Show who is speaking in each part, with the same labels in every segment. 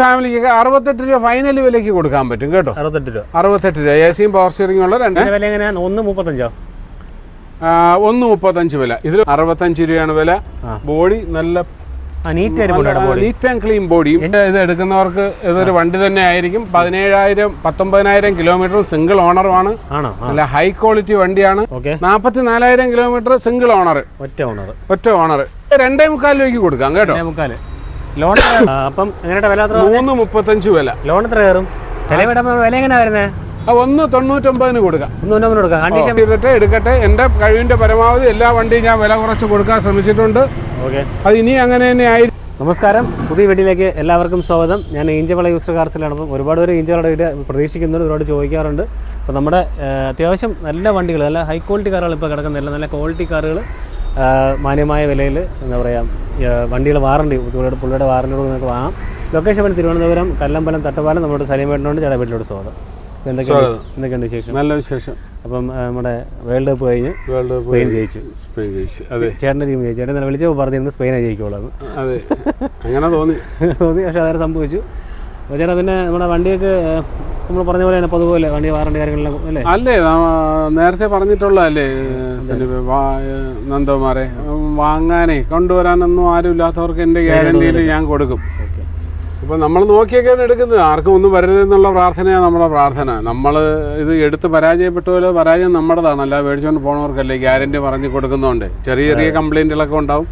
Speaker 1: ഫാമിലിക്ക് 68 രൂപ ഫൈനൽ വിലയ്ക്ക് കൊടുക്കാൻ പറ്റും കേട്ടോ. 68 രൂപ എ സിയും പവർ സ്റ്റിയറിംഗ് ഉള്ള 135 വില. ഇതിൽ 65 രൂപയാണ് വില. ബോഡി നല്ല നീറ്റ് ആൻഡ് ക്ലീൻ ബോഡിയും. ഇത് എടുക്കുന്നവർക്ക് ഇതൊരു വണ്ടി തന്നെ ആയിരിക്കും. 19,000 കിലോമീറ്റർ സിംഗിൾ ഓണറുമാണ്. നല്ല ഹൈ ക്വാളിറ്റി വണ്ടിയാണ്. 44,000 കിലോമീറ്റർ സിംഗിൾ ഓണർ, ഒറ്റ ഓണർ. 2.25 രൂപയ്ക്ക് കൊടുക്കാം കേട്ടോ.
Speaker 2: ലോൺ അപ്പം
Speaker 1: 3.35 വില.
Speaker 2: ലോൺ എത്ര കയറും? വില എങ്ങനെയാ വരുന്നത്?
Speaker 1: 1.99 കൊടുക്കാം. എടുക്കട്ടെ. എന്റെ കഴിവിന്റെ പരമാവധി എല്ലാ വണ്ടിയും ഞാൻ വില കുറച്ച് കൊടുക്കാൻ ശ്രമിച്ചിട്ടുണ്ട്. അത് ഇനി അങ്ങനെ തന്നെ ആയിരിക്കും.
Speaker 2: നമസ്കാരം, പുതിയ വീട്ടിലേക്ക് എല്ലാവർക്കും സ്വാഗതം. ഞാൻ ഈഞ്ചവള യൂസ്ഡ് കാർസിലാണ്. അപ്പം ഒരുപാട് പേര് ഈഞ്ചവളയുടെ വീട് പ്രതീക്ഷിക്കുന്നുണ്ട്, ഒരുപാട് ചോദിക്കാറുണ്ട്. അപ്പോൾ നമ്മുടെ അത്യാവശ്യം നല്ല വണ്ടികൾ, നല്ല ഹൈ ക്വാളിറ്റി കാറുകൾ ഇപ്പോൾ കിടക്കുന്നില്ല. നല്ല ക്വാളിറ്റി കാറുകൾ മാന്യമായ വിലയിൽ എന്താ പറയുക, വണ്ടികൾ വാറണ്ടി, പുള്ളിയുടെ വാറണ്ടിയോട് നിങ്ങൾക്ക് വാങ്ങാം. ലൊക്കേഷൻ വരെ തിരുവനന്തപുരം കല്ലമ്പലം തട്ടുപാലം. നമ്മുടെ സലീമേട്ടനോട് ചേട്ടാ വീട്ടിലോട് സ്വാഗതം. എന്തൊക്കെയുണ്ട് വിശേഷം?
Speaker 1: നല്ല വിശേഷം.
Speaker 2: അപ്പം നമ്മുടെ വേൾഡ് കപ്പ് കഴിഞ്ഞ് സ്പെയിൻ ജയിച്ചു. ചേട്ടൻ്റെ ടീം ജയിച്ചു. ചേട്ടൻ വിളിച്ചപ്പോൾ പറഞ്ഞിരുന്നു സ്പെയിനെ ജയിക്കുള്ളൂ.
Speaker 1: അതെ, അങ്ങനെ തോന്നി.
Speaker 2: പക്ഷെ അതായത് സംഭവിച്ചു. അപ്പോൾ ചേട്ടാ പിന്നെ നമ്മുടെ വണ്ടിയൊക്കെ നമ്മൾ പറഞ്ഞ പോലെ തന്നെ പൊതുപോലെ വണ്ടി വാറണ്ടി കാര്യങ്ങളെല്ലാം
Speaker 1: അല്ലേ നേരത്തെ പറഞ്ഞിട്ടുള്ളതല്ലേ നന്ദകുമാരെ, വാങ്ങാനേ കൊണ്ടുവരാനൊന്നും ആരും ഇല്ലാത്തവർക്ക് എൻ്റെ ഗ്യാരണ്ടിയിൽ ഞാൻ കൊടുക്കും. അപ്പോൾ നമ്മൾ നോക്കിയൊക്കെയാണ് എടുക്കുന്നത്. ആർക്കും ഒന്നും വരരുതെന്നുള്ള പ്രാർത്ഥനയാണ് നമ്മുടെ പ്രാർത്ഥന. നമ്മൾ ഇത് എടുത്ത് പരാജയപ്പെട്ടുപോലോ, പരാജയം നമ്മുടേതാണ്. അല്ല മേടിച്ചുകൊണ്ട് പോകുന്നവർക്കല്ലേ ഗ്യാരണ്ടി പറഞ്ഞ് കൊടുക്കുന്നതുകൊണ്ട്. ചെറിയ ചെറിയ കംപ്ലയിൻറ്റുകളൊക്കെ ഉണ്ടാവും.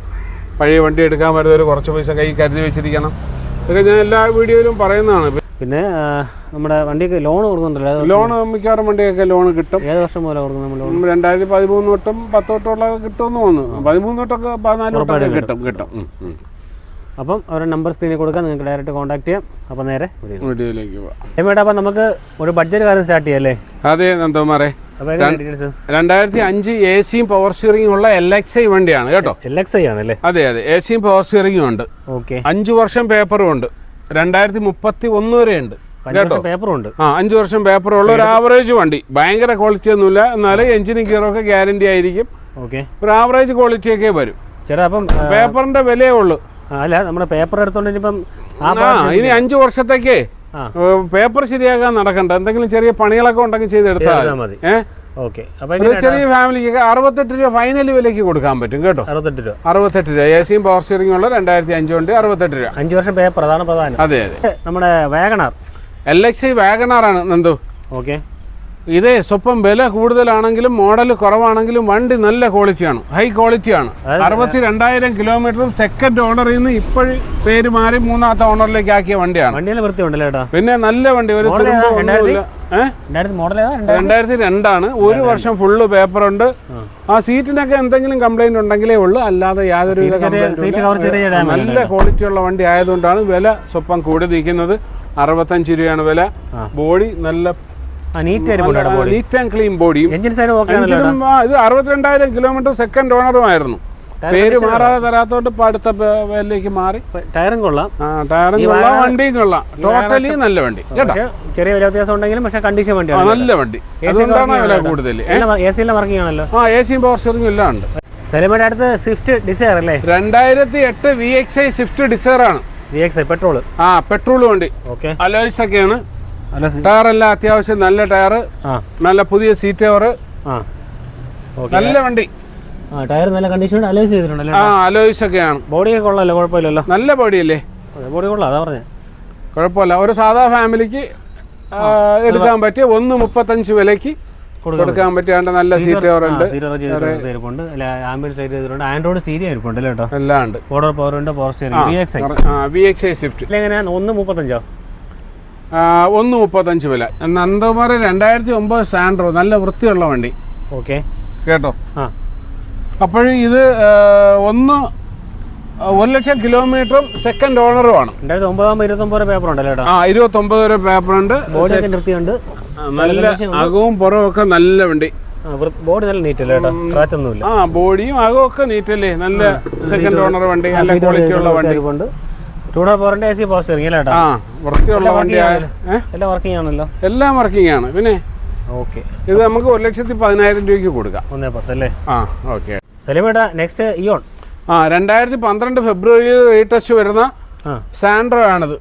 Speaker 1: പഴയ വണ്ടി എടുക്കാൻ വരുന്നവർ കുറച്ച് പൈസ കൈ കരുതി വെച്ചിരിക്കണം. ഇതൊക്കെ ഞാൻ എല്ലാ വീഡിയോയിലും പറയുന്നതാണ്.
Speaker 2: പിന്നെ നമ്മുടെ വണ്ടിക്ക് ലോൺ കൊടുക്കുന്നുണ്ടല്ലോ.
Speaker 1: ലോൺ മിക്കവാറും വണ്ടിയൊക്കെ ലോൺ കിട്ടും.
Speaker 2: ഏത് വർഷം പോലെ കൊടുക്കുന്നത്?
Speaker 1: 2013 തൊട്ടും 10 തൊട്ടുള്ള കിട്ടുമെന്ന് തോന്നുന്നു. 13 തൊട്ടൊക്കെ 14 തൊട്ടൊക്കെ കിട്ടും.
Speaker 2: അപ്പം അവരുടെ നമ്പർ സ്ക്രീനിൽ കൊടുക്കാം, നിങ്ങൾക്ക് ഡയറക്റ്റ് കോൺടാക്ട് ചെയ്യാം. അപ്പം നേരെ
Speaker 1: വീഡിയോയിലേക്ക് പോവാം.
Speaker 2: അപ്പം നമുക്ക് ഒരു ബഡ്ജറ്റ് കാര്യം സ്റ്റാർട്ട് ചെയ്യാം അല്ലേ?
Speaker 1: അതെ നന്ദകുമാരെ, 2005 എ സിയും പവർ സ്റ്റിയറിംഗും ഉള്ള LXi വണ്ടിയാണ് കേട്ടോ.
Speaker 2: LXi ആണല്ലേ?
Speaker 1: അതെ, എ സിയും പവർ സ്റ്റിയറിംഗും ഉണ്ട്. 5 വർഷം പേപ്പറും ഉണ്ട്. 2031 വരെ ഉണ്ട് കേട്ടോ.
Speaker 2: പേപ്പറും ഉണ്ട്.
Speaker 1: 5 വർഷം പേപ്പറും ഉള്ള ഒരു ആവറേജ് വണ്ടി. ഭയങ്കര ക്വാളിറ്റി ഒന്നുമില്ല, എന്നാലും എഞ്ചിനും ഗിയറൊക്കെ ഗ്യാരണ്ടി ആയിരിക്കും. ഒരു ആവറേജ് ക്വാളിറ്റി ഒക്കെ വരും ചേട്ടാ. അപ്പം പേപ്പറിന്റെ വിലയേ ഉള്ളൂ.
Speaker 2: അല്ല, നമ്മുടെ പേപ്പർ എടുത്തോണ്ട് ഇനിയിപ്പം
Speaker 1: ഇനി 5 വർഷത്തേക്ക് പേപ്പർ ശരിയാക്കാൻ നടക്കണ്ട. എന്തെങ്കിലും ചെറിയ പണികളൊക്കെ ഉണ്ടെങ്കിൽ ചെയ്തെടുത്താൽ മതി. ചെറിയ ഫാമിലിക്ക് 68 രൂപ ഫൈനൽ വിലയ്ക്ക് കൊടുക്കാൻ പറ്റും കേട്ടോ. 68 രൂപ എ സിയും പവർ സ്റ്റിയറിംഗും ഉള്ള 2005 വണ്ടി 68 രൂപ.
Speaker 2: 5 വർഷം പേപ്പർ, അതാണ് പ്രധാനം.
Speaker 1: അതെ.
Speaker 2: നമ്മുടെ വാഗണർ
Speaker 1: LXi വാഗണറാണ് നന്ദു. ഇതേ സ്വപ്പം വില കൂടുതലാണെങ്കിലും മോഡൽ കുറവാണെങ്കിലും വണ്ടി നല്ല ക്വാളിറ്റിയാണ്, ഹൈ ക്വാളിറ്റിയാണ്. 62,000 കിലോമീറ്ററും സെക്കൻഡ് ഓണറിൽ നിന്ന് ഇപ്പോഴും പേര് മാറി 3ാമത്തെ ഓണറിലേക്ക് ആക്കിയ വണ്ടിയാണ്. പിന്നെ നല്ല വണ്ടി, ഒരു 2002 1 വർഷം ഫുള്ള് പേപ്പറുണ്ട്. ആ സീറ്റിനൊക്കെ എന്തെങ്കിലും കംപ്ലൈന്റ് ഉണ്ടെങ്കിലേ ഉള്ളൂ, അല്ലാതെ യാതൊരു നല്ല ക്വാളിറ്റി ഉള്ള വണ്ടി ആയതുകൊണ്ടാണ് വില സ്വപ്പം കൂടി നിൽക്കുന്നത്. 65 രൂപയാണ് വില. ബോഡി നല്ല നീറ്റ് ആൻഡ് ക്ലീൻ ബോഡിയും. ഇത് 62,000 കിലോമീറ്റർ സെക്കൻഡ് ഓണറുമായിരുന്നു. പേര് മാറാതെ തരാത്തോണ്ട് ഇപ്പൊ അടുത്ത വിലയിലേക്ക് മാറി.
Speaker 2: ടയറും കൊള്ളാം,
Speaker 1: വണ്ടിയും കൊള്ളാം. ടോട്ടലി നല്ല വണ്ടി കേട്ടോ.
Speaker 2: ചെറിയ വില വ്യത്യാസം ഉണ്ടെങ്കിലും പക്ഷേ കണ്ടീഷൻ വണ്ടിയാണ്, നല്ല വണ്ടി. അതുകൊണ്ടാണ് വില കൂടുതൽ. വർക്കിംഗ് ആണല്ലോ.
Speaker 1: എ സിയും പവർ സ്റ്റിയറിംഗും എല്ലാം ഉണ്ട്.
Speaker 2: സലീമയുടെ അടുത്ത് സ്വിഫ്റ്റ് ഡിസയർ അല്ലേ?
Speaker 1: 2008 VXi സ്വിഫ്റ്റ് ഡിസയർ ആണ്.
Speaker 2: VXi പെട്രോൾ
Speaker 1: വണ്ടി. അലോയ്സ് ഒക്കെയാണ്. ടയറെല്ലാം അത്യാവശ്യം നല്ല ടയർ, നല്ല പുതിയ സീറ്റ് കവർ, നല്ല വണ്ടി.
Speaker 2: ടയർ നല്ല കണ്ടീഷൻ,
Speaker 1: അലോയ്സ് ഒക്കെയാണ്.
Speaker 2: ബോഡിയൊക്കെ കൊള്ളാമല്ലോ, കുഴപ്പമില്ലല്ലോ.
Speaker 1: നല്ല ബോഡിയല്ലേ?
Speaker 2: ബോഡി കൊള്ളാം, അതാ പറഞ്ഞത്.
Speaker 1: കുഴപ്പമില്ല. ഒരു സാധാ ഫാമിലിക്ക് എടുക്കാൻ പറ്റിയ 1.35 വിലയ്ക്ക് കൊടുക്കാൻ പറ്റിയ നല്ല സീറ്റ് കവർ ഉണ്ട്.
Speaker 2: ആൻഡ്രോയിഡ് സ്റ്റീരിയോ ഇരിപ്പുണ്ട് കേട്ടോ.
Speaker 1: എല്ലാം ഉണ്ട്.
Speaker 2: പവർ ഉണ്ട്, പവർ സ്റ്റിയറിംഗ്.
Speaker 1: VXi സ്വിഫ്റ്റ്
Speaker 2: എങ്ങനെയാ? 1.35
Speaker 1: 1.35 വില. നന്ദകുമാരി 2009 സാൻഡ്രോ, നല്ല വൃത്തിയുള്ള വണ്ടി കേട്ടോ. അപ്പോഴും ഇത് 1,00,000 കിലോമീറ്ററും സെക്കൻഡ് ഓണറുമാണ്.
Speaker 2: 2009 പേപ്പർ ഉണ്ടല്ലോ.
Speaker 1: 29 വരെ പേപ്പർ ഉണ്ട്. നല്ല അകവും പുറവും ഒക്കെ നല്ല വണ്ടി.
Speaker 2: ബോഡി നല്ല നീറ്റ് അല്ലേ? സ്ക്രാച്ച് ഒന്നുമില്ല.
Speaker 1: ബോഡിയും അകവും ഒക്കെ നീറ്റ് അല്ലേ? നല്ല സെക്കൻഡ് ഓണർ വണ്ടി, നല്ല ക്വാളിറ്റി ഉള്ള വണ്ടി. വൃത്തിയുള്ള വണ്ടിയാണ്.
Speaker 2: എല്ലാം വർക്കിംഗ് ആണല്ലോ?
Speaker 1: എല്ലാം വർക്കിംഗ് ആണ്. പിന്നെ ഇത് നമുക്ക് 1,10,000 രൂപയ്ക്ക് കൊടുക്കാം.
Speaker 2: 1.10 സലീമേട്ട നെക്സ്റ്റ് ഇയോൺ.
Speaker 1: 2012 ഫെബ്രുവരി റീടെസ്റ്റ് വരുന്ന സാൻഡ്രോ ആണിത്.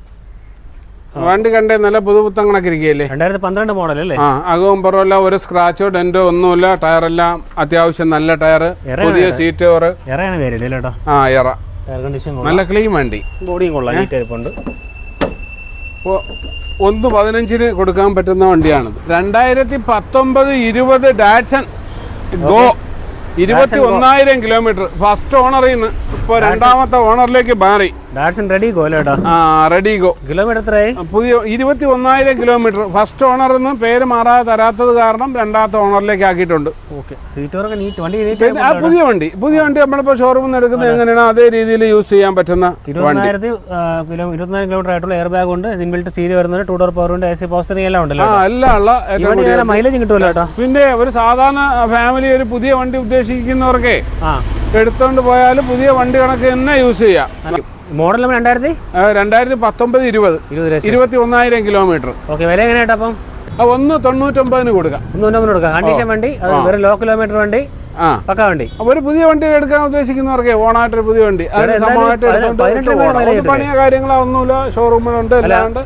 Speaker 1: വണ്ടി കണ്ടേ നല്ല പുതുപുത്തം കണക്കിരിക്കുകയല്ലേ.
Speaker 2: 2012 മോഡൽ അല്ലേ?
Speaker 1: അകവും പുറമല്ല ഒരു സ്ക്രാച്ചോ ഡെന്റോ ഒന്നുമില്ല. ടയറെല്ലാം അത്യാവശ്യം നല്ല ടയർ, പുതിയ സീറ്റ് കവർ. എറ നല്ല ക്ലീൻ വണ്ടി.
Speaker 2: ബോഡിയും കൊള്ളാം,
Speaker 1: 1.15 കൊടുക്കാൻ പറ്റുന്ന വണ്ടിയാണിത്. 2019-20 ഡാറ്റ്സൺ ഗോ 21,000 കിലോമീറ്റർ. ഫസ്റ്റ് ഓണറിൽ നിന്ന് ഇപ്പൊ രണ്ടാമത്തെ ഓണറിലേക്ക് മാറി. റെഡി ഗോ
Speaker 2: കിലോമീറ്റർ
Speaker 1: പുതിയ 21,000 കിലോമീറ്റർ. ഫസ്റ്റ് ഓണറിൽ നിന്ന് പേര് മാറാതെ തരാത്തത് കാരണം രണ്ടാമത്തെ ഓണറിലേക്ക് ആക്കിയിട്ടുണ്ട്. പുതിയ വണ്ടി നമ്മളിപ്പോ ഷോറൂമിൽ നിന്ന് എടുക്കുന്നത് എങ്ങനെയാണ് അതേ രീതിയിൽ യൂസ് ചെയ്യാൻ പറ്റുന്ന
Speaker 2: 24 കിലോമീറ്റർ ആയിട്ടുള്ള എയർ ബാഗ് ഉണ്ട്, ഇൻബിൽറ്റ് സ്റ്റീരിയോ വരുന്നുണ്ട്, 2 ഡോർ പവർ ഉണ്ട്, AC പോസ്റ്ററിംഗ് എല്ലാം ഉണ്ടല്ലോ.
Speaker 1: എല്ലാം ഉള്ള
Speaker 2: മൈലേജ് കിട്ടുമല്ലോ.
Speaker 1: പിന്നെ ഒരു സാധാരണ ഫാമിലി ഒരു പുതിയ വണ്ടി ഉദ്ദേശിക്കുന്നവർക്കേ എടുത്തോണ്ട് പോയാലും പുതിയ വണ്ടി കണക്ക് തന്നെ യൂസ് ചെയ്യാം.
Speaker 2: Model
Speaker 1: 2019-20 21,000 kilometre.
Speaker 2: വില എങ്ങനെയാ? അപ്പം
Speaker 1: 1.99 കൊടുക്കാം.
Speaker 2: കണ്ടീഷൻ വണ്ടി, ലോ കിലോമീറ്റർ വണ്ടി, പക്ക വണ്ടി.
Speaker 1: ഒരു പുതിയ വണ്ടി എടുക്കാൻ ഉദ്ദേശിക്കുന്നവർക്ക് ഓണായിട്ടൊരു പുതിയ വണ്ടി പണിയോ കാര്യങ്ങളോ ഒന്നുമില്ല. ഷോറൂമിലുണ്ട്, എല്ലാം ഉണ്ട്.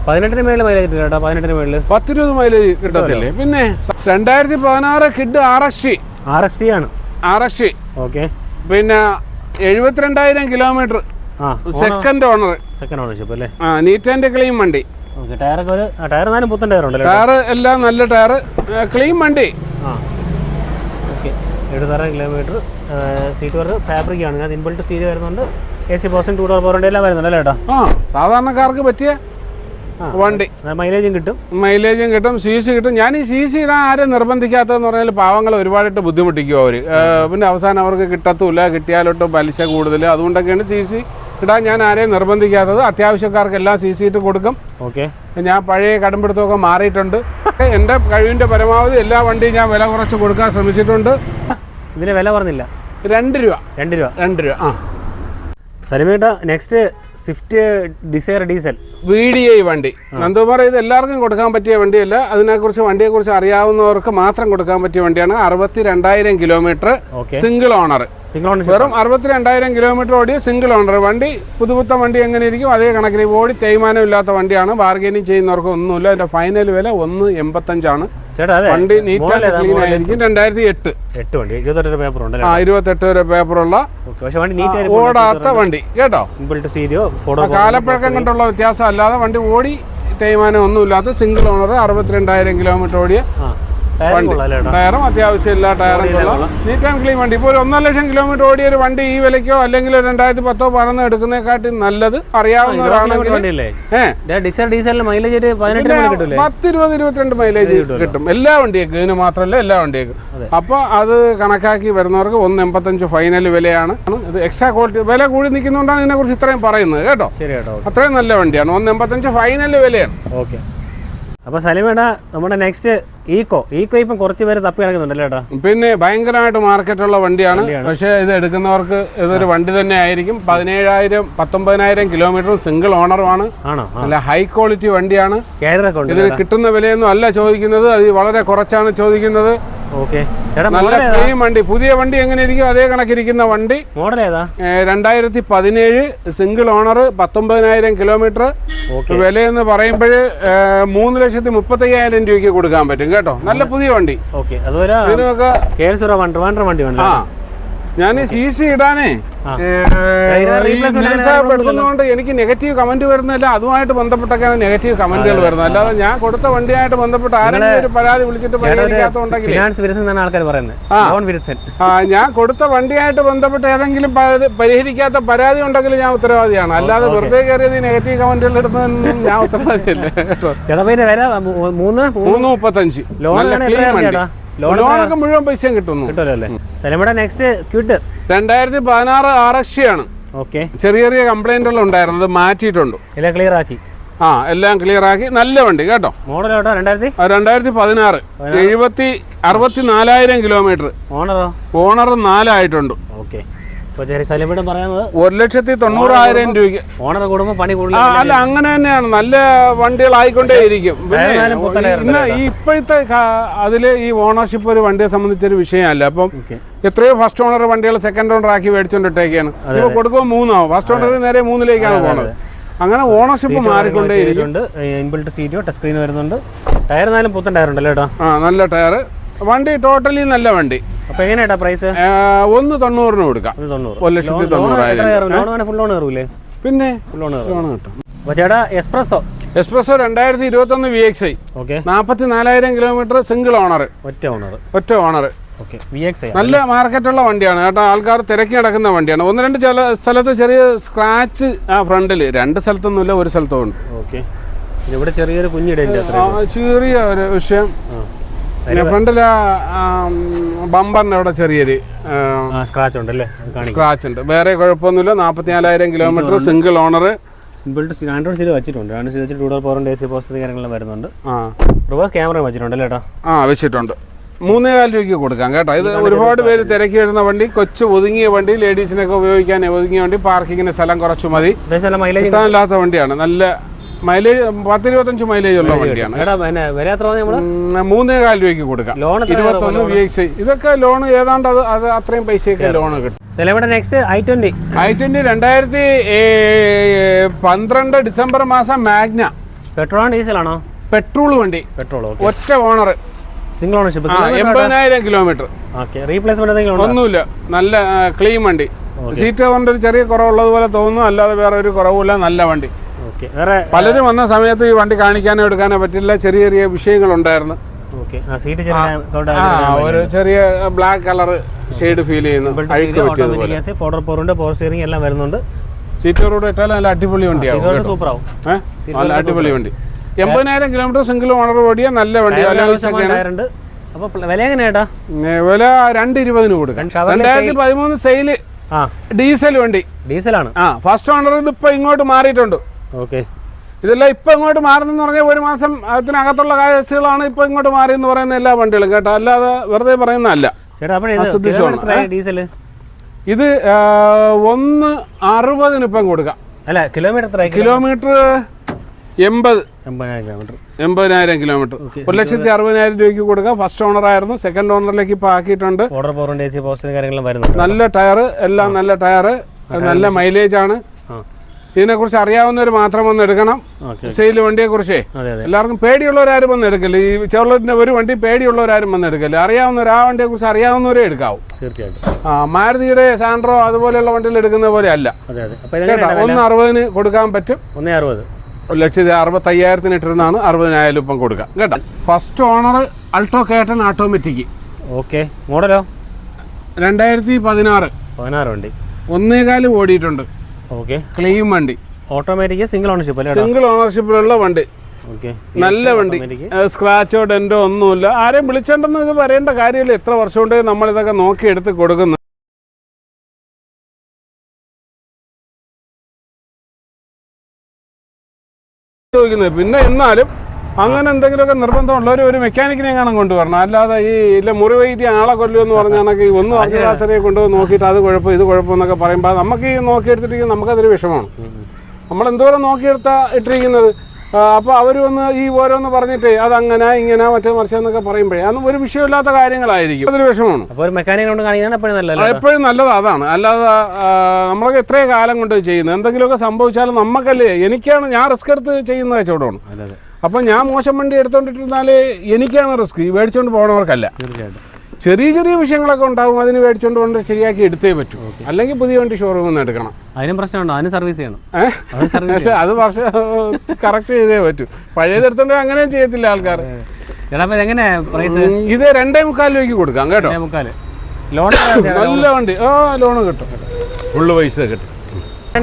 Speaker 2: 18 മേളിൽ മൈലേജ് കിട്ടും. 18 മേളിൽ
Speaker 1: 10-20 മൈലേജ് കിട്ടത്തില്ലേ. പിന്നെ 2016 കിഡ് RXT ആണ്. പിന്നെ 72,000 കിലോമീറ്റർ. സെക്കൻഡ് ഓണർഷിപ്പ് അല്ലേ? നീറ്റ് ആൻഡ് ക്ലീൻ വണ്ടി.
Speaker 2: ടയർ പുത്തൻ ടയർ ഉണ്ടല്ലോ.
Speaker 1: ടയർ എല്ലാം നല്ല ടയർ, ക്ലീൻ വണ്ടി.
Speaker 2: 76 കിലോമീറ്റർ. സീറ്റ് വർക്ക് ഫാബ്രിക് ആണ്. ഇൻബിൽറ്റ് സ്റ്റീരിയോ വരുന്നുണ്ട്, AC പോസ്റ്ററിംഗ്, 2 ഡോർ പവർ എല്ലാം വരുന്നുണ്ട് അല്ലേ?
Speaker 1: സാധാരണക്കാർക്ക് പറ്റിയ വണ്ടി. മൈലേജും കിട്ടും, CC കിട്ടും. ഞാൻ ഈ CC ഇടാൻ ആരും നിർബന്ധിക്കാത്തതെന്ന് പറഞ്ഞാൽ പാവങ്ങൾ ഒരുപാടിട്ട് ബുദ്ധിമുട്ടിക്കും അവർ. പിന്നെ അവസാനം അവർക്ക് കിട്ടത്തുമില്ല, കിട്ടിയാലോട്ട് പലിശ കൂടുതൽ. അതുകൊണ്ടൊക്കെയാണ് CC ഇടാൻ ഞാൻ ആരെയും നിർബന്ധിക്കാത്തത്. അത്യാവശ്യക്കാർക്കെല്ലാം CC ഇട്ട് കൊടുക്കും. ഞാൻ പഴയ കടുംപിടുത്തമൊക്കെ മാറിയിട്ടുണ്ട്. എൻ്റെ കഴിവിൻ്റെ പരമാവധി എല്ലാ വണ്ടിയും ഞാൻ വില കുറച്ച് കൊടുക്കാൻ ശ്രമിച്ചിട്ടുണ്ട്.
Speaker 2: ഇതിന് വില പറഞ്ഞില്ല.
Speaker 1: 2 രൂപ.
Speaker 2: സലിമേട്ട, next Swift Dzire diesel
Speaker 1: VDI വണ്ടി. നന്ദകുമാർ, ഇത് എല്ലാവർക്കും കൊടുക്കാൻ പറ്റിയ വണ്ടിയല്ല. വണ്ടിയെക്കുറിച്ച് അറിയാവുന്നവർക്ക് മാത്രം കൊടുക്കാൻ പറ്റിയ വണ്ടിയാണ്. 62,000 കിലോമീറ്റർ, സിംഗിൾ ഓണർ. വെറും 62,000 കിലോമീറ്റർ ഓടിയ സിംഗിൾ ഓണർ വണ്ടി. പുതുപുത്തൻ വണ്ടി എങ്ങനെ ഇരിക്കും അതേ കണക്കിന് ഓടി തേയ്മാനം ഇല്ലാത്ത വണ്ടിയാണ്. ബാർഗൈനിങ് ചെയ്യുന്നവർക്ക് ഒന്നുമില്ല. അതിന്റെ ഫൈനൽ വില 1.85 ആണ്. വണ്ടി നീറ്റ് ആൻഡ് ക്ലീൻ ആയിരിക്കും. 2008 28 വരെ പേപ്പറുള്ള ഓടാത്ത വണ്ടി കേട്ടോ. കാലപ്പഴക്കം കൊണ്ടുള്ള വ്യത്യാസം അല്ലാതെ വണ്ടി ഓടി തേയ്മാനം ഒന്നുമില്ലാത്ത സിംഗിൾ ഓണർ 62,000 കിലോമീറ്റർ ഓടിയ ടയറും അത്യാവശ്യം എല്ലാ ടയറും നീറ്റ് ആൻഡ് ക്ലീൻ വണ്ടി. ഇപ്പോൾ ഒരു 1.5 ലക്ഷം കിലോമീറ്റർ ഓടിയ ഒരു വണ്ടി ഈ വിലയ്ക്കോ അല്ലെങ്കിൽ 2010-11 എടുക്കുന്നതിനെക്കാട്ടി നല്ലത് അറിയാവുന്നവരാണെങ്കിൽ 10-22 മൈലേജ് കിട്ടും എല്ലാ വണ്ടിയേക്കും. ഇതിന് മാത്രമല്ല എല്ലാ വണ്ടിയേക്കും. അപ്പോൾ അത് കണക്കാക്കി വരുന്നവർക്ക് 1.85 ഫൈനൽ വിലയാണ്. ഇത് എക്സ്ട്രാ ക്വാളിറ്റി വില കൂടി നിൽക്കുന്നതുകൊണ്ടാണ് ഇതിനെക്കുറിച്ച് ഇത്രയും പറയുന്നത് കേട്ടോ. അത്രയും നല്ല വണ്ടിയാണ്. 1.85 ഫൈനൽ വിലയാണ്.
Speaker 2: അപ്പോൾ സലിമേട, നമ്മുടെ നെക്സ്റ്റ് ഈക്കോ ഇപ്പം കുറച്ച് പേര് തപ്പി കിടക്കുന്നുണ്ടല്ലോ ചേട്ടാ.
Speaker 1: പിന്നെ ഭയങ്കരമായിട്ട് മാർക്കറ്റുള്ള വണ്ടിയാണ്. പക്ഷേ ഇത് എടുക്കുന്നവർക്ക് ഇതൊരു വണ്ടി തന്നെ ആയിരിക്കും. 17,000-19,000 കിലോമീറ്ററും സിംഗിൾ ഓണറുമാണ്. നല്ല ഹൈ ക്വാളിറ്റി വണ്ടിയാണ്. ഇതിന് കിട്ടുന്ന വിലയൊന്നും അല്ല ചോദിക്കുന്നത്, അത് വളരെ കുറച്ചാണ് ചോദിക്കുന്നത്. നല്ല ക്ലീൻ വണ്ടി, പുതിയ വണ്ടി എങ്ങനെ ഇരിക്കും അതേ കണക്കിരിക്കുന്ന വണ്ടി.
Speaker 2: മോഡൽ ഏതാ?
Speaker 1: 2017 സിംഗിൾ ഓണർ, 19,000 കിലോമീറ്റർ. വിലയെന്ന് പറയുമ്പോൾ 3,35,000 രൂപയ്ക്ക് കൊടുക്കാൻ പറ്റും കേട്ടോ. നല്ല പുതിയ വണ്ടി. ഞാൻ CC ഇടാനേ എടുക്കുന്നതുകൊണ്ട് എനിക്ക് നെഗറ്റീവ് കമന്റ് വരുന്നില്ല. അതുമായിട്ട് ബന്ധപ്പെട്ടൊക്കെയാണ് നെഗറ്റീവ് കമന്റുകൾ വരുന്നത്. അല്ലാതെ ഞാൻ കൊടുത്ത വണ്ടിയായിട്ട് ബന്ധപ്പെട്ട് ആരെങ്കിലും ഒരു പരാതി വിളിച്ചിട്ട് പരിഹരിക്കാത്തതുണ്ടെങ്കിൽ ഞാൻ കൊടുത്ത വണ്ടിയായിട്ട് ബന്ധപ്പെട്ട് ഏതെങ്കിലും പരിഹരിക്കാത്ത പരാതി ഉണ്ടെങ്കിൽ ഞാൻ ഉത്തരവാദിയാണ്. അല്ലാതെ വെറുതെ കയറിയത് നെഗറ്റീവ് കമന്റുകൾ ഇടുന്നതൊന്നും ഞാൻ ഉത്തരവാദിയല്ല കേട്ടോ. 3.35 ലോണൊക്കെ മുഴുവൻ പൈസയും കിട്ടുന്നു. 2016 RXT ആണ്. ചെറിയ ചെറിയ കംപ്ലൈന്റുകൾ ഉണ്ടായിരുന്നത് മാറ്റിയിട്ടുണ്ട്. എല്ലാം ക്ലിയർ ആക്കി. നല്ല വണ്ടി കേട്ടോ. 2016 64,000 കിലോമീറ്റർ. ഓണർ 4 ആയിട്ടുണ്ട്. 1,90,000 രൂപയ്ക്ക് ഓണർ കൂടുമ്പോൾ പണി കൂടുതൽ. അല്ല, അങ്ങനെ തന്നെയാണ്. നല്ല വണ്ടികളായിക്കൊണ്ടേയിരിക്കും. ഇന്ന് ഇപ്പോഴത്തെ അതില് ഈ ഓണർഷിപ്പ് ഒരു വണ്ടിയെ സംബന്ധിച്ചൊരു വിഷയമല്ല. അപ്പം എത്രയോ ഫസ്റ്റ് ഓണർ വണ്ടികൾ സെക്കൻഡ് ഓണർ ആക്കി മേടിച്ചോണ്ടിട്ടേക്കാണ്. ഇപ്പൊ കൊടുക്കുമ്പോൾ 3 ആവും. ഫസ്റ്റ് ഓണർ നേരെ 3-ലേക്കാണ് പോകുന്നത്. അങ്ങനെ ഓണർഷിപ്പ് മാറിക്കൊണ്ടേ
Speaker 2: ഇൻബിൽറ്റ് സീറ്റോ ടച്ച് സ്ക്രീൻ വരുന്നുണ്ട്. ടയർ എന്നാലും പുത്തൻ ടയർ ഉണ്ടല്ലോ കേട്ടോ.
Speaker 1: നല്ല ടയർ വണ്ടി, ടോട്ടലി നല്ല വണ്ടി.
Speaker 2: അപ്പൊ എങ്ങനെയാ പ്രൈസ്?
Speaker 1: 190 കൊടുക്കാം. 1,90,000.
Speaker 2: ഫുൾ ലോൺ കയറൂലേ?
Speaker 1: പിന്നെ
Speaker 2: ഫുൾ ലോൺ കിട്ടും. ചേട്ടാ Spresso
Speaker 1: 2021 VXi. 44,000 kilometre, single owner, ഒറ്റ ഓണർ. നല്ല മാർക്കറ്റുള്ള വണ്ടിയാണ് കേട്ടോ. ആൾക്കാർ തിരക്കി നടക്കുന്ന വണ്ടിയാണ്. 1-2 ചില സ്ഥലത്ത് ചെറിയ സ്ക്രാച്ച് ഫ്രണ്ടിൽ, 2 സ്ഥലത്തൊന്നുമില്ല, ഒരു സ്ഥലത്തും ഉണ്ട്.
Speaker 2: ഇവിടെ ചെറിയൊരു
Speaker 1: ചെറിയ ഒരു വിഷയം. ഫ്രണ്ടില് ബമ്പറിന്റെ അവിടെ ചെറിയൊരു
Speaker 2: സ്ക്രാച്ച് ഉണ്ടല്ലേ?
Speaker 1: സ്ക്രാച്ച് ഉണ്ട്, വേറെ കുഴപ്പമൊന്നുമില്ല. 44,000 kilometre, single owner.
Speaker 2: Android seat വെച്ചിട്ടുണ്ട്. ആൻഡ്രോയിഡ് വെച്ചിട്ട് 2 പവർ AC പോസ്റ്റ് കാര്യങ്ങളെല്ലാം വരുന്നുണ്ട്. റിവേഴ്സ് ക്യാമറ വെച്ചിട്ടുണ്ട് കേട്ടോ.
Speaker 1: വെച്ചിട്ടുണ്ട്. 3,400 രൂപയ്ക്ക് കൊടുക്കാം കേട്ടോ. ഇത് ഒരുപാട് പേര് തിരക്കി വരുന്ന വണ്ടി, കൊച്ചു ഒതുങ്ങിയ വണ്ടി, ലേഡീസിനൊക്കെ ഉപയോഗിക്കാൻ ഒതുങ്ങിയ വണ്ടി, പാർക്കിങ്ങിന് സ്ഥലം കുറച്ചു മതി, കിട്ടാനില്ലാത്ത വണ്ടിയാണ്. നല്ല മൈലേജ് 10-25 മൈലേജ് ഉള്ള വണ്ടിയാണ്. 3,400 രൂപയ്ക്ക് കൊടുക്കാം. 21 VXi. ഇതൊക്കെ ലോൺ ഏതാണ്ട് അത് അത്രയും പൈസയൊക്കെ ലോണ് കിട്ടും.
Speaker 2: i20
Speaker 1: 2012 ഡിസംബർ മാസം മാഗ്ന.
Speaker 2: പെട്രോൾ ഡീസൽ ആണോ?
Speaker 1: പെട്രോൾ വണ്ടി, ഒറ്റ owner,
Speaker 2: single ownership,
Speaker 1: 80,000 kilometre.
Speaker 2: Replacement
Speaker 1: ഒന്നുമില്ല, നല്ല ക്ലീൻ വണ്ടി. സീറ്റ് കൊണ്ട് ഒരു ചെറിയ കുറവുള്ളത് പോലെ തോന്നുന്നു, അല്ലാതെ വേറെ ഒരു കുറവില്ല. നല്ല വണ്ടി. പലരും വന്ന സമയത്ത് ഈ വണ്ടി കാണിക്കാനോ എടുക്കാനോ പറ്റില്ല, ചെറിയ ചെറിയ വിഷയങ്ങളുണ്ടായിരുന്നു. ഒരു ചെറിയ ബ്ലാക്ക് കളർ ഷെയ്ഡ് ഫീൽ ചെയ്യുന്നു.
Speaker 2: എല്ലാം വരുന്നുണ്ട്.
Speaker 1: സീറ്റോട് ഇട്ടാൽ നല്ല അടിപൊളി വണ്ടിയാവും. നല്ല അടിപൊളി വണ്ടി. 80,000 കിലോമീറ്റർ, സിംഗിൾ ഓണർ ഓടിയ നല്ല വണ്ടി. വില 220 കൊടുക്കാം. 2013 സെയിൽ ഡീസൽ വണ്ടി.
Speaker 2: ഡീസലാണ്.
Speaker 1: ഫസ്റ്റ് ഓണർ ഇപ്പൊ ഇങ്ങോട്ട് മാറിയിട്ടുണ്ട്. ഇതെല്ലാം ഇപ്പൊ ഇങ്ങോട്ട് മാറുന്നെന്ന് പറഞ്ഞാൽ 1 മാസം അതിനകത്തുള്ള കേസുകളാണ് ഇപ്പൊ ഇങ്ങോട്ട് മാറി എന്ന് പറയുന്ന എല്ലാ വണ്ടികളും കേട്ടോ. അല്ലാതെ വെറുതെ പറയുന്നതല്ല. ഇത് 160 ഇപ്പം കൊടുക്കാം.
Speaker 2: അല്ല കിലോമീറ്റർ
Speaker 1: 80,000 കിലോമീറ്റർ, 1,60,000 രൂപയ്ക്ക് കൊടുക്കാം. ഫസ്റ്റ് ഓണർ ആയിരുന്നു, സെക്കൻഡ് ഓണറിലേക്ക് ഇപ്പൊ ആക്കിയിട്ടുണ്ട്. നല്ല ടയർ, എല്ലാം നല്ല ടയർ, നല്ല മൈലേജ് ആണ്. ഇതിനെ കുറിച്ച് അറിയാവുന്നവർ മാത്രം വന്ന് എടുക്കണം. സെയിൽ വണ്ടിയെ കുറിച്ചേ എല്ലാവർക്കും പേടിയുള്ളവരാരും വന്ന് എടുക്കല്. ഈ ചെറുലോട്ടിന്റെ ഒരു വണ്ടി പേടിയുള്ളവരാരും വന്ന് എടുക്കല്. അറിയാവുന്നവർ, ആ വണ്ടിയെ കുറിച്ച് അറിയാവുന്നവരെ എടുക്കാവൂ. തീർച്ചയായിട്ടും. മാരുതിയുടെ സാൻഡ്രോ അതുപോലെയുള്ള വണ്ടികൾ എടുക്കുന്ന പോലെ അല്ല. 160 കൊടുക്കാൻ പറ്റും. 1,65,000 ഇട്ടിരുന്നാണ് 60,000 ഇപ്പം കൊടുക്കാം കേട്ടോ. First owner Alto K ten automatic.
Speaker 2: മോഡലോ
Speaker 1: 2016
Speaker 2: വണ്ടി.
Speaker 1: 1.4 ഓടിയിട്ടുണ്ട്. ക്ലീൻ വണ്ടി,
Speaker 2: ഓട്ടോമാറ്റിക്, സിംഗിൾ ഓണർഷിപ്പ്.
Speaker 1: സിംഗിൾ ഓണർഷിപ്പിലുള്ള വണ്ടി, നല്ല വണ്ടി. സ്ക്രാച്ചോ ഡെന്റോ ഒന്നുമില്ല. ആരെയും വിളിച്ചോണ്ടെന്ന് ഇത് പറയേണ്ട കാര്യമില്ല. എത്ര വർഷം കൊണ്ട് നമ്മൾ ഇതൊക്കെ നോക്കി എടുത്ത് കൊടുക്കുന്നു. പിന്നെ എന്നാലും അങ്ങനെ എന്തെങ്കിലുമൊക്കെ നിർബന്ധമുള്ളവർ ഒരു മെക്കാനിക്കിനെ കാണാൻ കൊണ്ടുവരണം. അല്ലാതെ ഈ ഇല്ല മുറിവൈദ്യ ആളെ കൊല്ലുമെന്ന് പറഞ്ഞാൽ കണക്ക് ഒന്നും അറിയാത്തവരെ കൊണ്ടുപോയി നോക്കിയിട്ട് അത് കുഴപ്പം ഇത് കുഴപ്പമെന്നൊക്കെ പറയുമ്പോൾ നമുക്ക് ഈ നോക്കിയെടുത്തിരിക്കുന്നത് നമുക്കതൊരു വിഷമമാണ്. നമ്മൾ എന്തോരം ഇട്ടിരിക്കുന്നത്. അപ്പോൾ അവർ വന്ന് ഈ ഓരോന്ന് പറഞ്ഞിട്ട് അതങ്ങനെ ഇങ്ങനെ മറ്റേ മറിച്ചെന്നൊക്കെ പറയുമ്പോഴേ അതൊന്നും ഒരു വിഷയമില്ലാത്ത കാര്യങ്ങളായിരിക്കും. അതൊരു വിഷമമാണ്. എപ്പോഴും നല്ലത് അതാണ്. അല്ലാതെ നമ്മളൊക്കെ എത്രയും കാലം കൊണ്ട് ചെയ്യുന്നത്. എന്തെങ്കിലുമൊക്കെ സംഭവിച്ചാലും നമുക്കല്ലേ, ഞാൻ റിസ്ക് എടുത്ത് ചെയ്യുന്ന കച്ചവടമാണ്. അപ്പം ഞാൻ മോശം വണ്ടി എടുത്തോണ്ടിരുന്നാല് എനിക്കാണ് റിസ്ക്, ഈ മേടിച്ചോണ്ട് പോകണവർക്കല്ല. ചെറിയ ചെറിയ വിഷയങ്ങളൊക്കെ ഉണ്ടാവും, അതിന് മേടിച്ചോണ്ട് കൊണ്ട് ശരിയാക്കി എടുത്തേ പറ്റൂ. അല്ലെങ്കിൽ പുതിയ വണ്ടി ഷോറൂമിൽ നിന്ന് എടുക്കണം.
Speaker 2: അതിനും പ്രശ്നമുണ്ടോ? അതിന് സർവീസ് ചെയ്യണം.
Speaker 1: അത് വർഷം കറക്റ്റ് ചെയ്തേ പറ്റൂ. പഴയത് എടുത്തോണ്ട് അങ്ങനെയും ചെയ്യത്തില്ല ആൾക്കാർ. ഇത് 2.25 രൂപയ്ക്ക് കൊടുക്കാം കേട്ടോ. നല്ല വണ്ടി. ലോണ് കിട്ടും, ഫുള്ള് പൈസ കിട്ടും.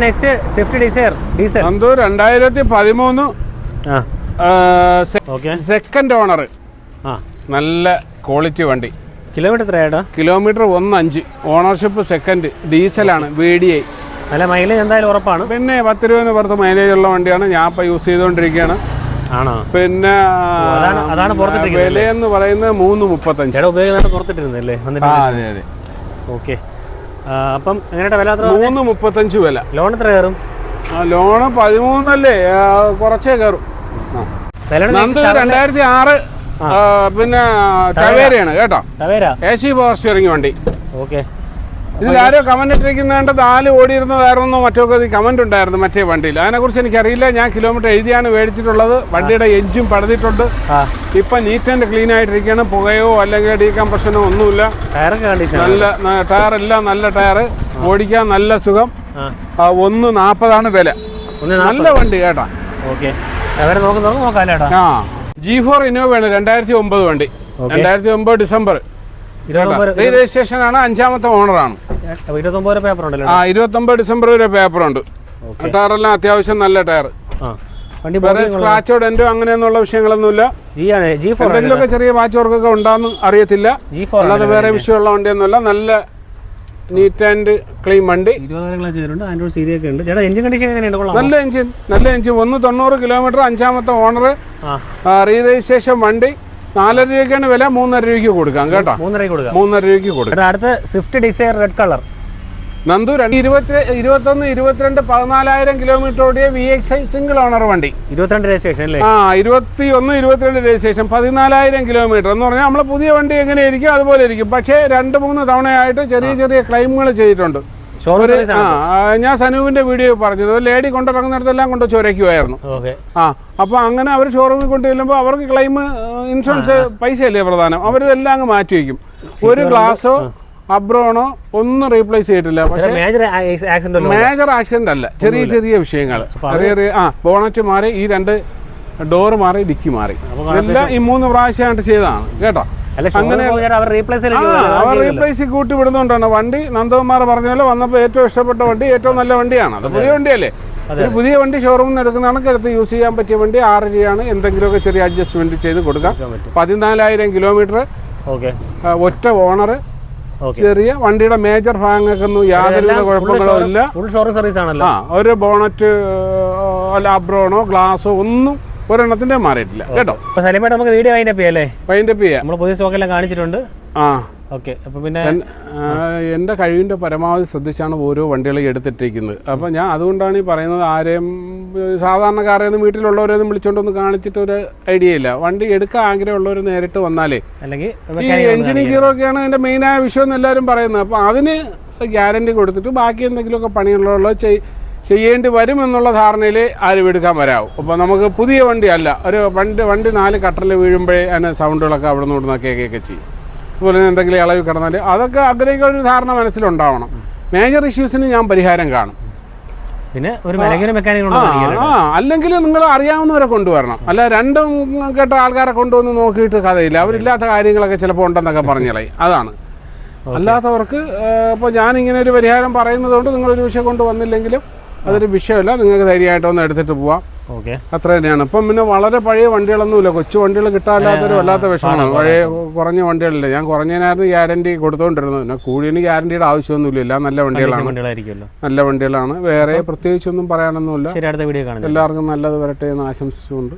Speaker 2: Next Swift Dzire diesel.
Speaker 1: എന്തോ 2013 സെക്കൻഡ് ഓണർ, നല്ല ക്വാളിറ്റി വണ്ടി. കിലോമീറ്റർ 1.5, ഓണർഷിപ്പ് സെക്കൻഡ്, ഡീസലാണ്, VDI.
Speaker 2: നല്ല മൈലേജ് എന്തായാലും ഉറപ്പാണ്.
Speaker 1: പിന്നെ 10 രൂപ പുറത്ത് മൈലേജ് ഉള്ള വണ്ടിയാണ്. ഞാൻ ഇപ്പൊ യൂസ് ചെയ്തുകൊണ്ടിരിക്കുകയാണ്. പിന്നെ വിലയെന്ന് പറയുന്നത്
Speaker 2: 3.35. അപ്പം
Speaker 1: 3.35 വില.
Speaker 2: ലോൺ എത്ര കയറും?
Speaker 1: ലോണ് 13 അല്ലേ, കുറച്ചേ കയറും. 2006 പിന്നെ ടവേരയാണ് കേട്ടോ. AC പവർ സ്റ്റിയറിംഗ് വണ്ടി. ഇതിലാരോ കമന്റ് ഇട്ടിരിക്കുന്നതുകൊണ്ട് 4 ഓടിയിരുന്നതായിരുന്നോ മറ്റൊക്കെ കമന്റ് ഉണ്ടായിരുന്നു മറ്റേ വണ്ടിയിൽ. അതിനെക്കുറിച്ച് എനിക്കറിയില്ല. ഞാൻ കിലോമീറ്റർ എഴുതിയാണ് മേടിച്ചിട്ടുള്ളത്. വണ്ടിയുടെ എഞ്ചും പടുത്തിട്ടുണ്ട്. ഇപ്പം നീറ്റ് ആൻഡ് ക്ലീൻ ആയിട്ടിരിക്കുകയാണ്. പുകയോ അല്ലെങ്കിൽ ഡീകംപ്രഷനോ ഒന്നുമില്ല. നല്ല ടയറെല്ലാം നല്ല ടയർ, ഓടിക്കാൻ നല്ല സുഖം. 140 വില. നല്ല വണ്ടി കേട്ടാ. ആ G4 ഇന്നോവയാണ് 2009 വണ്ടി. 2009 ഡിസംബർ രജിസ്ട്രേഷൻ ആണ്. 5ാമത്തെ ഓണറാണ്. 29 ഡിസംബർ വരെ പേപ്പറുണ്ട്. ടയറെല്ലാം അത്യാവശ്യം നല്ല ടയർ. വേറെ സ്ക്രാച്ചോ ഡെന്റോ അങ്ങനെയൊന്നുള്ള വിഷയങ്ങളൊന്നുമില്ല. എന്തെങ്കിലുമൊക്കെ ചെറിയ പാച്ച് വർക്കൊക്കെ ഉണ്ടാന്ന് അറിയത്തില്ല. അല്ലാതെ വേറെ വിഷയമുള്ള വണ്ടിയൊന്നുമല്ല. നല്ല നീറ്റ് ആൻഡ് ക്ലീൻ വണ്ടി. നല്ല എഞ്ചിൻ 190 കിലോമീറ്റർ, 5ാമത്തെ ഓണർ, റീ രജിസ്ട്രേഷൻ വണ്ടി. 4.5 രൂപയ്ക്കാണ് വില. 3.5 രൂപയ്ക്ക് കൊടുക്കാം കേട്ടോ. 3.5 രൂപയ്ക്ക് കൊടുക്കാം.
Speaker 2: അടുത്ത Swift Dzire red colour
Speaker 1: Nandu 21, 22, 14,000 kilometre ഓടിയ VXI സിംഗിൾ ഓണർ വണ്ടി.
Speaker 2: 22 രജിസ്ട്രേഷൻ അല്ലേ?
Speaker 1: 21, 22 രജിസ്ട്രേഷൻ, 14,000 കിലോമീറ്റർ എന്ന് പറഞ്ഞാൽ നമ്മളെ പുതിയ വണ്ടി എങ്ങനെയായിരിക്കും അതുപോലെ ഇരിക്കും. പക്ഷേ 2-3 തവണയായിട്ട് ചെറിയ ക്ലെയിമുകൾ ചെയ്തിട്ടുണ്ട്. ഞാൻ സനൂപിന്റെ വീഡിയോ പറഞ്ഞത് ലേഡി കൊണ്ടിറങ്ങുന്നിടത്തെല്ലാം കൊണ്ട് ചൊരയ്ക്കുമായിരുന്നു. അപ്പൊ അങ്ങനെ അവർ ഷോറൂമിൽ കൊണ്ട് ചെല്ലുമ്പോൾ അവർക്ക് ക്ലെയിം, ഇൻഷുറൻസ് പൈസയല്ലേ പ്രധാനം, അവരിതെല്ലാം അങ്ങ് മാറ്റി വയ്ക്കും. ഒരു ഗ്ലാസോ അബ്രോണോ ഒന്നും റീപ്ലേസ് ചെയ്തിട്ടില്ല. പക്ഷേ മേജർ ആക്സിഡന്റ് അല്ല, ചെറിയ വിഷയങ്ങൾ. ബോണറ്റ് മാറി, ഈ 2 ഡോറ് മാറി, ഡിക്കി മാറി, എല്ലാം ഈ 3 പ്രാവശ്യമായിട്ട് ചെയ്തതാണ് കേട്ടോ. അങ്ങനെ അവർ റീപ്ലേസ് കൂട്ടി വിടുന്നോണ്ടാണ് വണ്ടി. നന്ദകുമാർ പറഞ്ഞാലും വന്നപ്പോൾ ഏറ്റവും ഇഷ്ടപ്പെട്ട വണ്ടി, ഏറ്റവും നല്ല വണ്ടിയാണ്. അത് പുതിയ വണ്ടിയല്ലേ. ഒരു പുതിയ വണ്ടി ഷോറൂമിൽ നിന്ന് എടുക്കുന്നതാണ്, എടുത്ത് യൂസ് ചെയ്യാൻ പറ്റിയ വണ്ടി. 6 രൂപയാണ്. എന്തെങ്കിലുമൊക്കെ ചെറിയ അഡ്ജസ്റ്റ്മെന്റ് ചെയ്ത് കൊടുക്കാം. 14,000 കിലോമീറ്റർ, ഒറ്റ ഓണർ, ചെറിയ വണ്ടിയുടെ മേജർ ഭാഗങ്ങൾക്കൊന്നും യാതൊരുവിധ കുഴപ്പങ്ങളോ ഇല്ല. ഒരു ബോണറ്റ് അബ്രോണോ ഗ്ലാസോ ഒന്നും ഒരെണ്ണത്തിന്റെ മാറിയിട്ടില്ല കേട്ടോ.
Speaker 2: നമുക്ക് വീഡിയോ വൈൻഡപ്പ് ചെയ്യാം. നമ്മൾ പുതിയ സ്റ്റോക്കെല്ലാം കാണിച്ചിട്ടുണ്ട്. പിന്നെ
Speaker 1: എൻ്റെ കഴിവിൻ്റെ പരമാവധി ശ്രദ്ധിച്ചാണ് ഓരോ വണ്ടികളും എടുത്തിട്ടിരിക്കുന്നത്. അപ്പം ഞാൻ അതുകൊണ്ടാണ് ഈ പറയുന്നത്, ആരെയും സാധാരണക്കാരെയൊന്നും വീട്ടിലുള്ളവരെയൊന്നും വിളിച്ചുകൊണ്ടൊന്ന് കാണിച്ചിട്ട് ഒരു ഐഡിയ ഇല്ല. വണ്ടി എടുക്കാൻ ആഗ്രഹമുള്ളവർ നേരിട്ട് വന്നാലേ, ഈ എഞ്ചിനീയർ ഗിയറൊക്കെയാണ് അതിൻ്റെ മെയിനായ വിഷയം എന്ന് എല്ലാവരും പറയുന്നത്. അപ്പം അതിന് ഗ്യാരണ്ടി കൊടുത്തിട്ട് ബാക്കി എന്തെങ്കിലുമൊക്കെ പണിയുള്ളവർ ചെയ്യേണ്ടി വരും എന്നുള്ള ധാരണയിൽ ആരും എടുക്കാൻ വരാവും. അപ്പോൾ നമുക്ക് പുതിയ വണ്ടി അല്ല, ഒരു വണ്ടി 4 കട്ടറിൽ വീഴുമ്പോഴേ അതിന് സൗണ്ടുകളൊക്കെ അവിടെ നിന്ന് ഇവിടുന്ന് കേൾക്കുകയൊക്കെ ചെയ്യും. അതുപോലെ തന്നെ എന്തെങ്കിലും ഇളവ് കിടന്നാൽ അതൊക്കെ ആഗ്രഹിക്കുന്ന ഒരു ധാരണ മനസ്സിലുണ്ടാവണം. മേജർ ഇഷ്യൂസിന് ഞാൻ പരിഹാരം കാണും.
Speaker 2: പിന്നെ ഒരു മെക്കാനിക്
Speaker 1: അല്ലെങ്കിൽ നിങ്ങൾ അറിയാവുന്നവരെ കൊണ്ടുവരണം. അല്ല 2 കേട്ട ആൾക്കാരെ കൊണ്ടുവന്ന് നോക്കിയിട്ട് കഥയില്ല. അവരില്ലാത്ത കാര്യങ്ങളൊക്കെ ചിലപ്പോൾ ഉണ്ടെന്നൊക്കെ പറഞ്ഞാലേ അതാണ്. അല്ലാത്തവർക്ക് ഇപ്പോൾ ഞാനിങ്ങനെ ഒരു പരിഹാരം പറയുന്നത് കൊണ്ട് നിങ്ങളൊരു വിഷയം കൊണ്ടുവന്നില്ലെങ്കിലും അതൊരു വിഷയമല്ല. നിങ്ങൾക്ക് ധൈര്യമായിട്ട് ഒന്ന് എടുത്തിട്ട് പോവാം. അത്ര തന്നെയാണ്. ഇപ്പം പിന്നെ വളരെ പഴയ വണ്ടികളൊന്നുമില്ല. കൊച്ചു വണ്ടികൾ കിട്ടാനില്ലാത്തൊരു വല്ലാത്ത വിഷമമാണ്. പഴയ കുറഞ്ഞ വണ്ടികളില്ല. ഞാൻ കുറഞ്ഞതിനായിരുന്നു ഗ്യാരണ്ടി കൊടുത്തുകൊണ്ടിരുന്നത്. പിന്നെ കൂടിയതിന് ഗ്യാരണ്ടിയുടെ ആവശ്യമൊന്നുമില്ല. എല്ലാം നല്ല വണ്ടികളാണ്. വേറെ പ്രത്യേകിച്ചൊന്നും പറയാനൊന്നുമില്ല. എല്ലാവർക്കും നല്ലത് വരട്ടെ എന്ന് ആശംസിച്ചുകൊണ്ട്